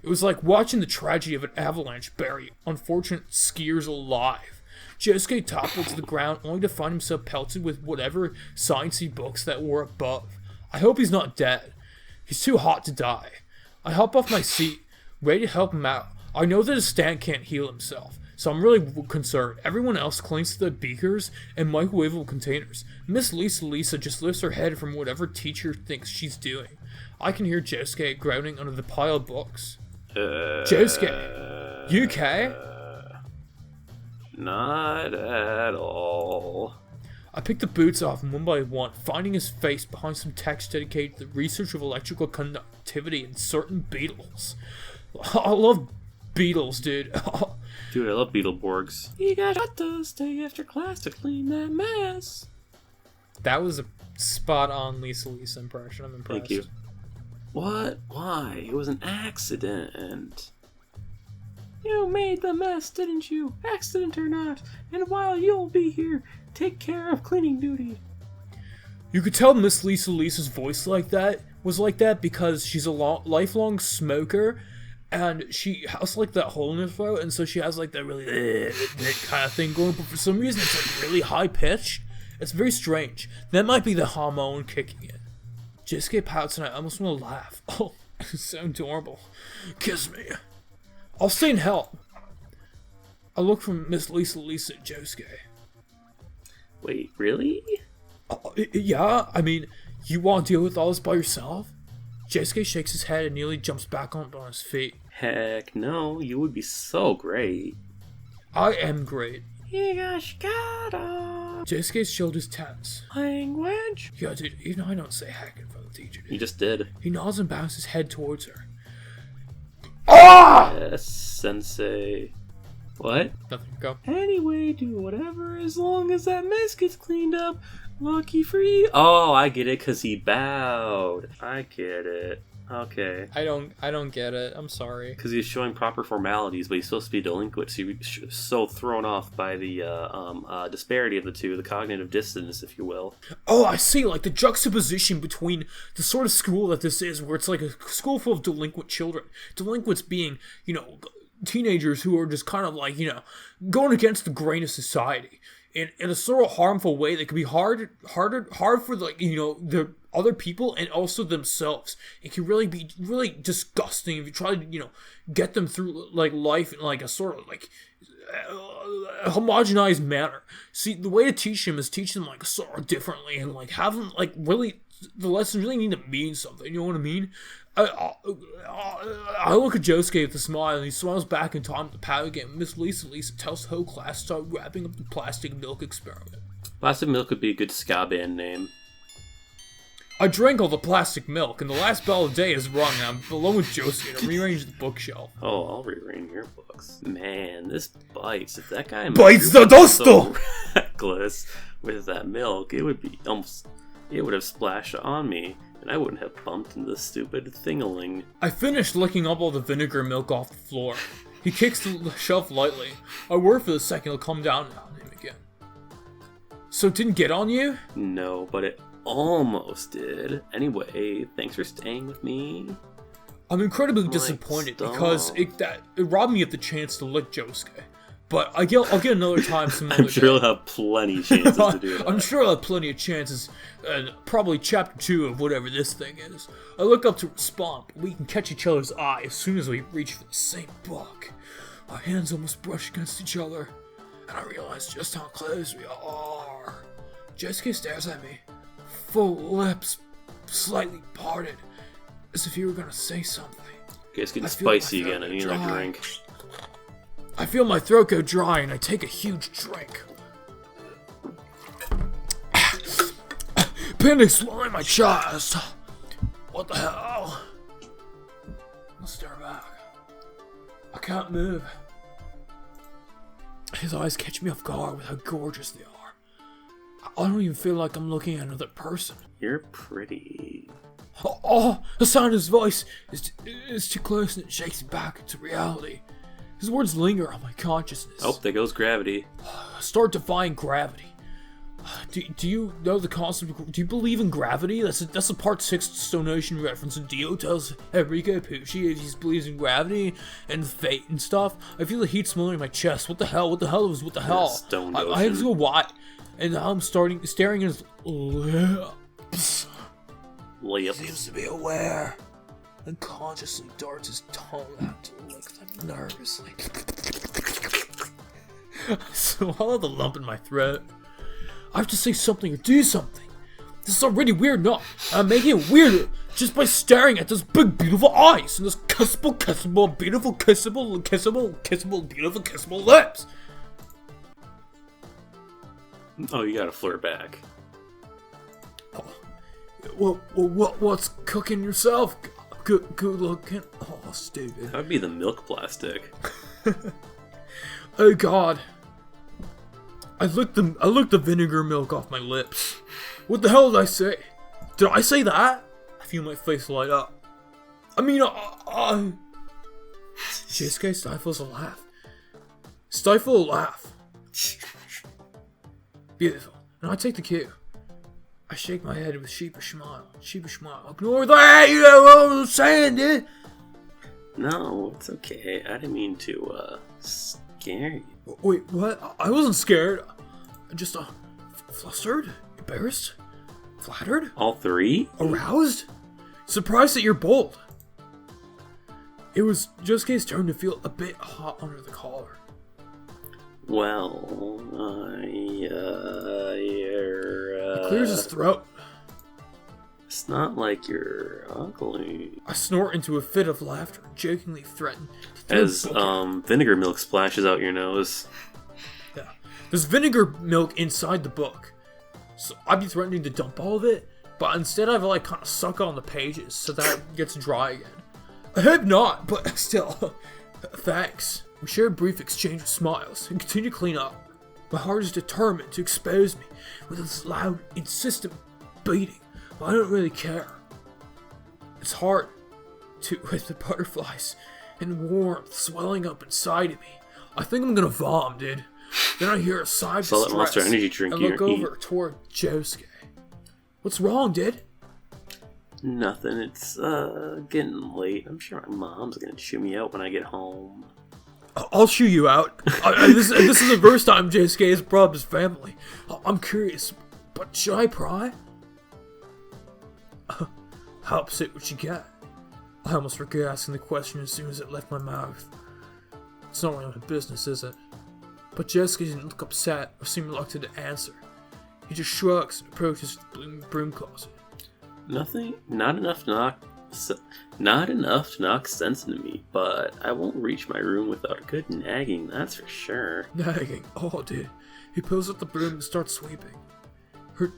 It was like watching the tragedy of an avalanche bury unfortunate skiers alive. Josuke toppled to the ground only to find himself pelted with whatever sciencey books that were above. I hope he's not dead. He's too hot to die. I hop off my seat, ready to help him out. I know that his stand can't heal himself, so I'm really concerned. Everyone else clings to the beakers and microwavable containers. Miss Lisa just lifts her head from whatever teacher thinks she's doing. I can hear Josuke groaning under the pile of books. Josuke, you okay? Not at all. I pick the boots off him one by one, finding his face behind some text dedicated to the research of electrical conductivity in certain beetles. I love beetles, dude. Dude, I love Beetleborgs. You got to stay after class to clean that mess. That was a spot-on Lisa impression. I'm impressed. Thank you. What? Why? It was an accident. You made the mess, didn't you? Accident or not. And while you'll be here, take care of cleaning duty. You could tell Miss Lisa's voice was like that because she's a lifelong smoker, and she has like that hole in her throat, and so she has like that really kind of thing going. But for some reason, it's like really high pitched. It's very strange. That might be the hormone kicking in. Josuke pouts, and I almost want to laugh. Oh, it's so adorable. Kiss me. I'll stay and help. I look from Miss Lisa at Josuke. Wait, really? Yeah, I mean, you want to deal with all this by yourself? Josuke shakes his head and nearly jumps back on his feet. Heck no, you would be so great. I am great. Higashikata! Josuke's shoulders tense. Language? Yeah, dude, even I don't say heck in front of the teacher. You just did. He nods and bows his head towards her. Yes, sensei. What? Nothing, go. Anyway, do whatever as long as that mess gets cleaned up. Lucky for you. Oh, I get it, because he bowed. I get it. Okay. I don't get it. I'm sorry. Because he's showing proper formalities, but he's supposed to be delinquent, so he's so thrown off by the disparity of the two, the cognitive dissonance, if you will. Oh, I see, like the juxtaposition between the sort of school that this is, where it's like a school full of delinquent children. Delinquents being, teenagers who are just kind of like, going against the grain of society. In a sort of harmful way that could be hard for the other people and also themselves. It can really be really disgusting if you try to get them through like life in like a sort of like homogenized manner. See, the way to teach them is teach them like sort of differently and like have them like really the lessons really need to mean something. You know what I mean? I look at Josuke with a smile, and he smiles back in time to pat again. Miss Lisa tells the whole class to start wrapping up the plastic milk experiment. Plastic milk would be a good ska band name. I drank all the plastic milk, and the last bell of the day is rung, and I'm alone with Josuke to rearrange the bookshelf. Oh, I'll rearrange your books. Man, this bites. If that guy bites the dust! So reckless with that milk, it would have splashed on me. And I wouldn't have bumped into the stupid thing-a-ling. I finished licking up all the vinegar milk off the floor. He kicks the shelf lightly. I worry for the second he'll come down on him again. So it didn't get on you? No, but it almost did. Anyway, thanks for staying with me. I'm incredibly disappointed because it robbed me of the chance to lick Josuke. But I'll get another time some other I'm sure he'll have plenty of chances to do that. I'm sure I'll have plenty of chances, and probably chapter 2 of whatever this thing is. I look up to respond, but we can catch each other's eye as soon as we reach for the same book. Our hands almost brush against each other, and I realize just how close we are. Josuke stares at me, full lips slightly parted, as if he were gonna say something. Okay, it's getting spicy again. I need a drink. I feel my throat go dry and I take a huge drink. Pain swelling my chest. What the hell? I'll stare back. I can't move. His eyes catch me off guard with how gorgeous they are. I don't even feel like I'm looking at another person. You're pretty. Oh, the sound of his voice is too close and it shakes me back into reality. His words linger on my consciousness. Oh, there goes gravity. Start defying gravity. Do you know the concept? Do you believe in gravity? That's a Part 6 Stone Ocean reference. And Dio tells Enrique Pucci he believes in gravity and fate and stuff. I feel the heat smothering my chest. What the hell? What the hell? Stone Ocean. I have to go why? And now I'm staring at his lips. Seems to be aware. Unconsciously darts his tongue out to lick them nervously. Swallow the lump in my throat. I have to say something or do something. This is already weird enough. I'm making it weirder just by staring at those big, beautiful eyes and those beautiful, kissable lips. Oh, you gotta flirt back. What's cooking yourself? Good looking. Oh, stupid. That would be the milk plastic. Oh God. I licked the vinegar milk off my lips. What the hell did I say? Did I say that? I feel my face light up. I mean, Josuke stifles a laugh. Stifle a laugh. Beautiful. And I take the cue. I shake my head with sheepish smile. Ignore that! You know what I'm saying, dude? No, it's okay. I didn't mean to, scare you. Wait, what? I wasn't scared. I'm just, flustered? Embarrassed? Flattered? All three? Aroused? Surprised that you're bold. It was Josuke's turn to feel a bit hot under the collar. Well, He clears his throat. It's not like you're ugly. I snort into a fit of laughter and jokingly threaten to throw As, the book at vinegar milk splashes out your nose. Yeah. There's vinegar milk inside the book. So I'd be threatening to dump all of it, but instead I've kind of suck on the pages so that it gets dry again. I hope not, but still. Thanks. We share a brief exchange of smiles and continue to clean up. My heart is determined to expose me with this loud, insistent beating, but I don't really care. It's hard with the butterflies and warmth swelling up inside of me. I think I'm gonna vom, dude. Then I hear a sigh of Solid distress Monster energy drink and you look over toward Josuke. What's wrong, dude? Nothing. It's, getting late. I'm sure my mom's gonna chew me out when I get home. I'll chew you out. This is the first time Josuke has brought up his family. I'm curious, but should I pry? How upset would you get? I almost forget asking the question as soon as it left my mouth. It's not really my business, is it? But Josuke didn't look upset or seem reluctant to answer. He just shrugs and approaches the broom closet. Nothing. Not enough to knock sense into me, but I won't reach my room without a good nagging, that's for sure. Nagging? Oh, dude. He pulls up the broom and starts sweeping. Her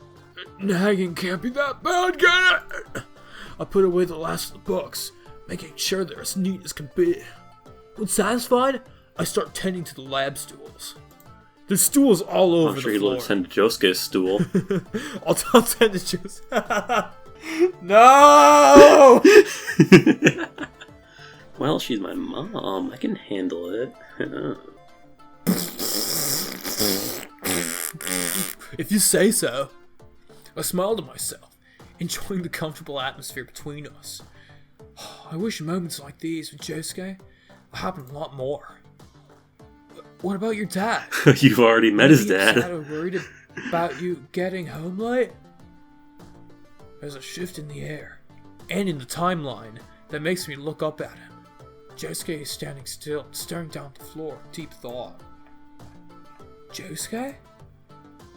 nagging can't be that bad, can it? I put away the last of the books, making sure they're as neat as can be. When satisfied, I start tending to the lab stools. There's stools all over the floor. I'm sure you'll tend to Josuke's stool. I'll tend to Josuke. No! Well, she's my mom. I can handle it. If you say so. I smiled to myself, enjoying the comfortable atmosphere between us. I wish moments like these with Josuke happened a lot more. What about your dad? You've already met his dad. Is dad worried about you getting home late? There's a shift in the air, and in the timeline, that makes me look up at him. Josuke is standing still, staring down at the floor, deep thought. Josuke?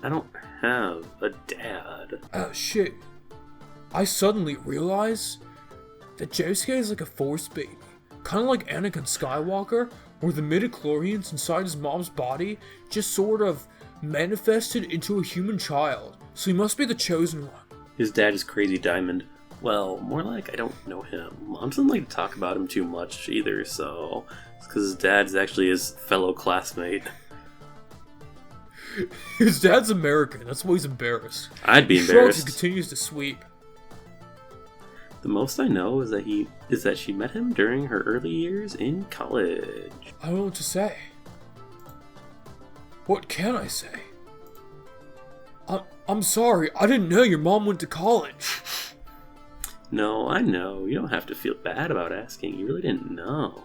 I don't have a dad. Shit. I suddenly realize that Josuke is like a Force baby. Kind of like Anakin Skywalker, where the midichlorians inside his mom's body just sort of manifested into a human child. So he must be the chosen one. His dad is Crazy Diamond. Well, more like I don't know him. Mom doesn't like to talk about him too much either, so it's because his dad's actually his fellow classmate. His dad's American, that's why he's embarrassed. I'd be He embarrassed. continues to sweep. The most I know is that she met him during her early years in college. I don't know what to say. What can I say? I'm sorry, I didn't know your mom went to college. No, I know. You don't have to feel bad about asking. You really didn't know.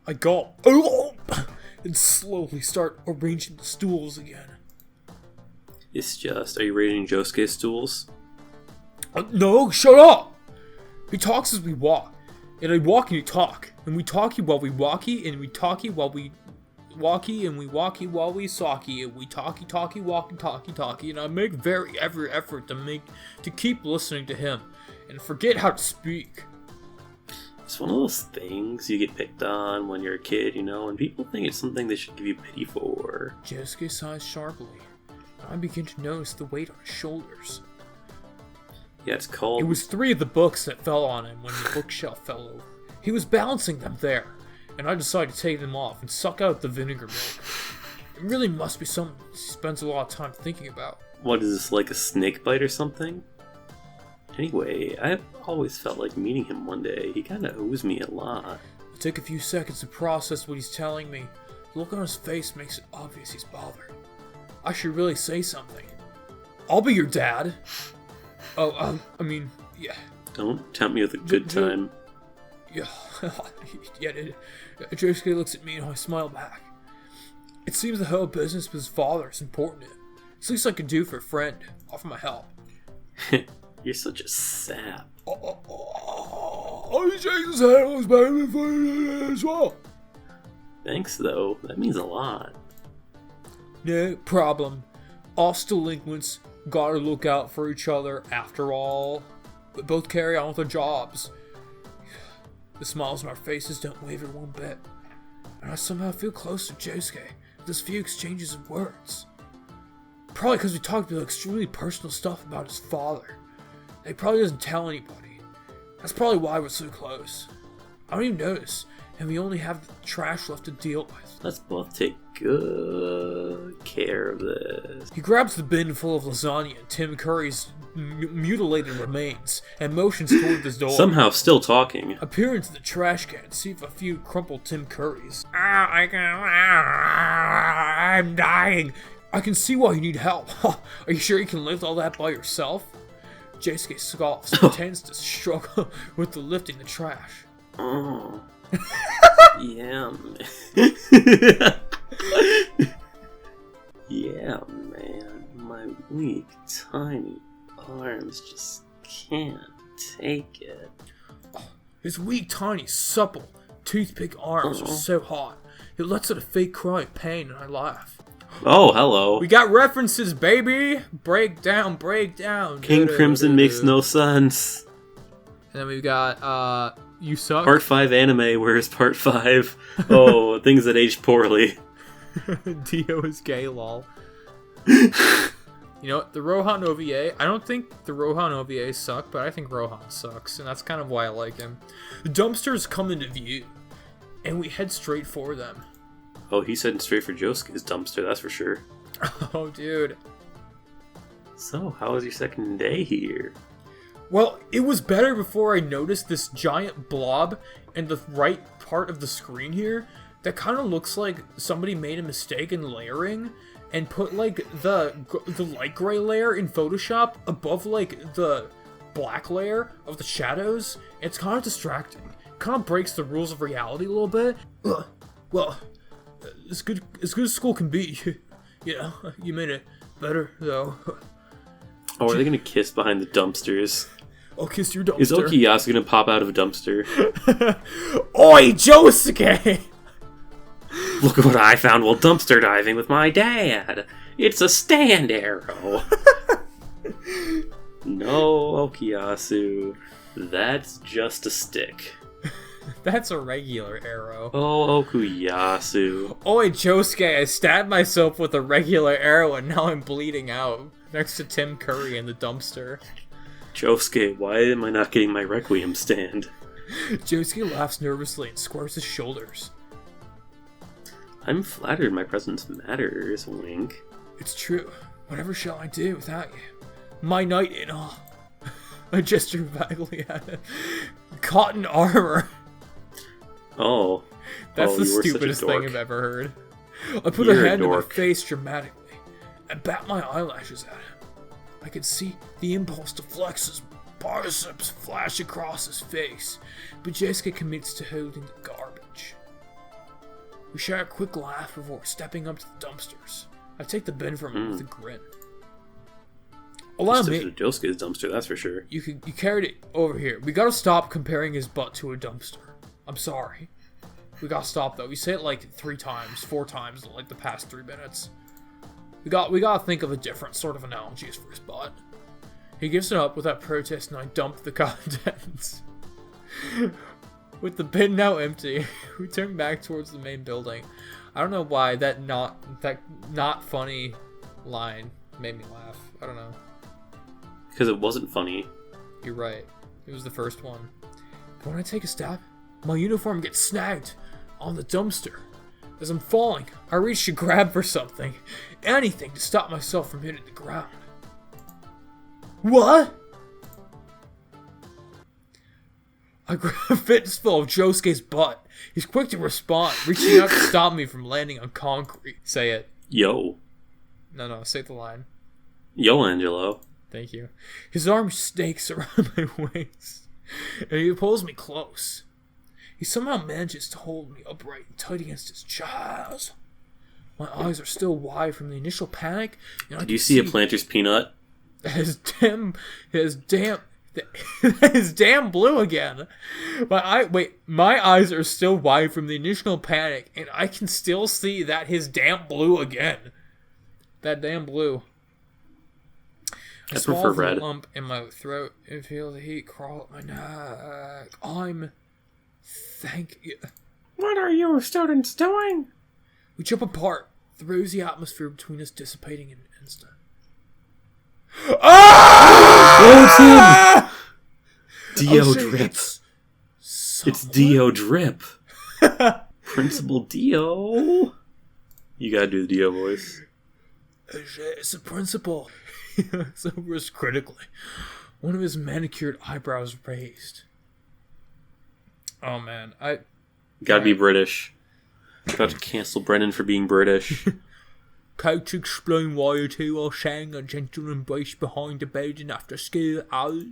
I gulp and slowly start arranging the stools again. It's just, are you rating Josuke's stools? No, shut up! He talks as we walk, and I walk and you talk, and we talkie while we walkie, and we talkie while we walkie, and we walkie while we socky, and we talkie walkie, and I make every effort to keep listening to him, and forget how to speak. It's one of those things you get picked on when you're a kid, you know, and people think it's something they should give you pity for. Josuke sighs sharply, and I begin to notice the weight on his shoulders. Yeah, it's called... It was 3 of the books that fell on him when the bookshelf fell over. He was balancing them there, and I decided to take them off and suck out the vinegar milk. It really must be something he spends a lot of time thinking about. What is this, like a snake bite or something? Anyway, I've always felt like meeting him one day. He kinda owes me a lot. take a few seconds to process what he's telling me. The look on his face makes it obvious he's bothered. I should really say something. I'll be your dad. Oh, yeah. Don't tempt me with a good time. Yeah, yeah, Josuke looks at me and I smile back. It seems the whole business with his father is important to him. It's the least I can do for a friend. Offer my help. You're such a sap. Oh, Jesus, was baby for as well. Thanks, though. That means a lot. No problem. Us delinquents gotta look out for each other after all. We both carry on with our jobs. The smiles on our faces don't waver one bit. And I somehow feel close to Josuke with this few exchanges of words. Probably because we talked about extremely personal stuff about his father. And he probably doesn't tell anybody. That's probably why we're so close. I don't even notice, and we only have the trash left to deal with. Let's both take good care of this. He grabs the bin full of lasagna and Tim Curry's mutilated remains and motions toward the door. Somehow still talking. I peer into the trash can, see if a few crumpled Tim Currys. I'm dying. I can see why you need help. Are you sure you can lift all that by yourself? Josuke scoffs and pretends to struggle with the lifting the trash. Oh. Yeah, man. Yeah, man. My weak, tiny arms just can't take it. His weak, tiny, supple, toothpick arms are so hot. It lets out a fake cry of pain and I laugh. Oh, hello. We got references, baby! Break down, break down. King Crimson makes no sense. And then we've got, You Suck. Part 5 anime, where's Part 5? Oh, things that age poorly. Dio is gay, lol. You know what? The Rohan OVA, I don't think the Rohan OVA suck, but I think Rohan sucks, and that's kind of why I like him. The dumpsters come into view, and we head straight for them. Oh, he's heading straight for Josuke's dumpster, that's for sure. Oh, dude. So, how was your second day here? Well, it was better before I noticed this giant blob in the right part of the screen here that kind of looks like somebody made a mistake in layering and put, like, the light gray layer in Photoshop above, like, the black layer of the shadows. It's kind of distracting. Kind of breaks the rules of reality a little bit. Well, as good as school can be. You know, you made it better, though. Oh, are they gonna kiss behind the dumpsters? I'll kiss your dumpster. Is Okuyasu gonna pop out of a dumpster? Oi, Josuke! Look at what I found while dumpster diving with my dad! It's a stand arrow! No, Okuyasu. That's just a stick. That's a regular arrow. Oh, Okuyasu. Oi, Josuke, I stabbed myself with a regular arrow and now I'm bleeding out. Next to Tim Curry in the dumpster. Josuke, why am I not getting my Requiem stand? Josuke laughs nervously and squares his shoulders. I'm flattered my presence matters, wink. It's true. Whatever shall I do without you? My knight in all. I gesture vaguely at it. Cotton armor. Oh. That's the stupidest thing I've ever heard. I put a hand in my face dramatically and bat my eyelashes at him. I could see the impulse to flex his biceps flash across his face, but Josuke commits to holding the garbage. We share a quick laugh before stepping up to the dumpsters. I take the bin from him with a grin. Allow me. Josuke's dumpster, that's for sure. You carried it over here. We gotta stop comparing his butt to a dumpster. I'm sorry. We gotta stop though. We say it like 4 times in like the past 3 minutes. We gotta think of a different sort of analogies for his butt. He gives it up without protest and I dump the contents. With the bin now empty, we turn back towards the main building. I don't know why that not funny line made me laugh. I don't know. Because it wasn't funny. You're right. It was the first one. But when I take a step, my uniform gets snagged on the dumpster. As I'm falling, I reach to grab for something. Anything to stop myself from hitting the ground. What? I grab a fistful of Josuke's butt. He's quick to respond, reaching out to stop me from landing on concrete. Say it. Yo. No, say the line. Yo, Angelo. Thank you. His arm snakes around my waist, and he pulls me close. He somehow manages to hold me upright and tight against his chest. My eyes are still wide from the initial panic. Did you see a planter's peanut? His damn blue again. My eyes are still wide from the initial panic, and I can still see that his damn blue again. That damn blue. I prefer red. A lump in my throat and feel the heat crawl up my neck. Thank you. What are you students doing? We jump apart. The rosy atmosphere between us dissipating in an instant. Ah! Oh, it's him! Dio Drip. It's Dio Drip. Principal Dio. You gotta do the Dio voice. It's the principal. He looks over us critically. One of his manicured eyebrows raised. Oh man, Gotta be British. About to cancel Brendan for being British. Can't explain why you two are sharing a gentle embrace behind the bed and after school hours.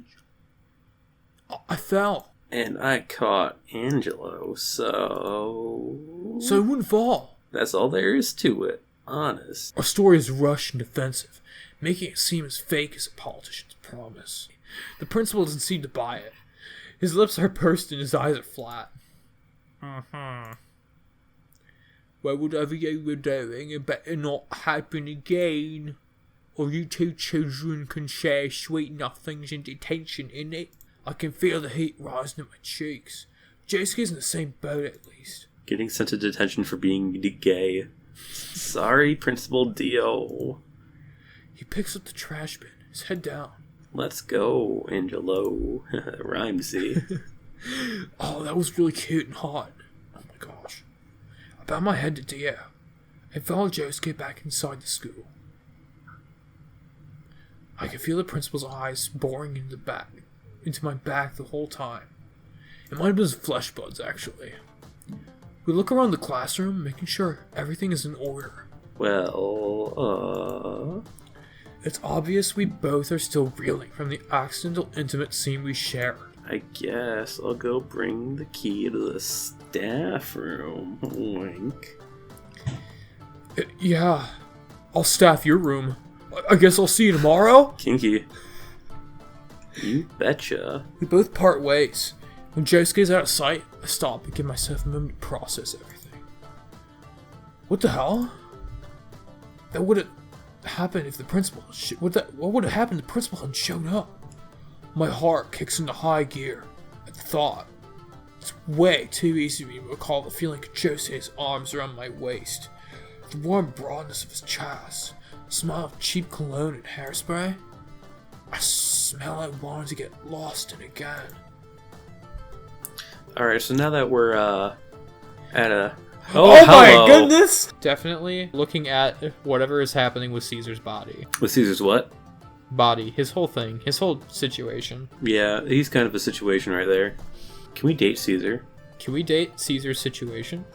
I fell. And I caught Angelo, so... So I wouldn't fall. That's all there is to it, honest. Our story is rushed and defensive, making it seem as fake as a politician's promise. The principal doesn't seem to buy it. His lips are pursed and his eyes are flat. Well, whatever you were doing, it better not happen again. Or you two children can share sweet nothings in detention, innit? I can feel the heat rising in my cheeks. Josuke's in the same boat, at least. Getting sent to detention for being gay. Sorry, Principal Dio. He picks up the trash bin, his head down. Let's go, Angelo. Rhymesy. Oh, that was really cute and hot. Oh my gosh. I bow my head to Dio and follow Josuke back inside the school. I can feel the principal's eyes boring into my back the whole time. It might have been his flesh buds, actually. We look around the classroom, making sure everything is in order. Well, It's obvious we both are still reeling from the accidental intimate scene we shared. I guess I'll go bring the key to the staff room. Wink. Yeah, I'll staff your room. I guess I'll see you tomorrow? Kinky. You betcha. We both part ways. When Josuke's out of sight, I stop and give myself a moment to process everything. What the hell? That would have happened if the principal... what would have happened if the principal hadn't shown up? My heart kicks into high gear at the thought. It's way too easy for me to recall the feeling of Josuke's arms around my waist, the warm broadness of his chest, the smell of cheap cologne and hairspray. I smell like wanting to get lost in again. Alright, so now that we're at a... Oh my goodness! Definitely looking at whatever is happening with Caesar's body. With Caesar's what? Body. His whole thing. His whole situation. Yeah, he's kind of a situation right there. Can we date Caesar? Can we date Caesar's situation?